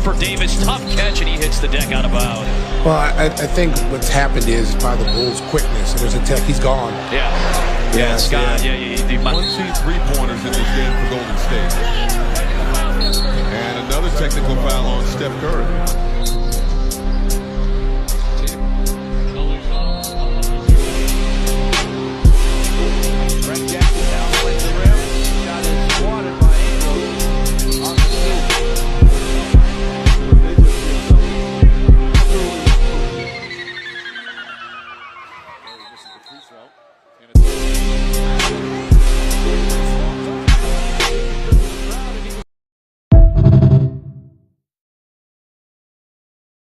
for Davis. Tough catch, and he hits the deck out of bounds. Well, I think what's happened is by the Bulls' quickness. There's a tech. He's gone. Yeah. Yeah, Scott. Yeah. He One see three-pointers in this game for Golden State. And another technical foul on Steph Curry.